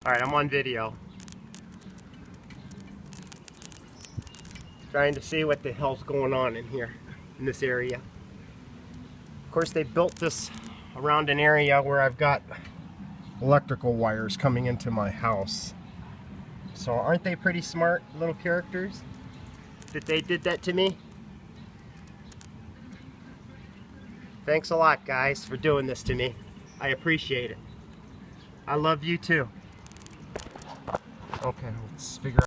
Alright, I'm on video. Trying to see what the hell's going on in here, in this area. Of course, they built this around an area where I've got electrical wires coming into my house. So aren't they pretty smart little characters that they did that to me? Thanks a lot, guys, for doing this to me. I appreciate it. I love you too. Okay, let's figure out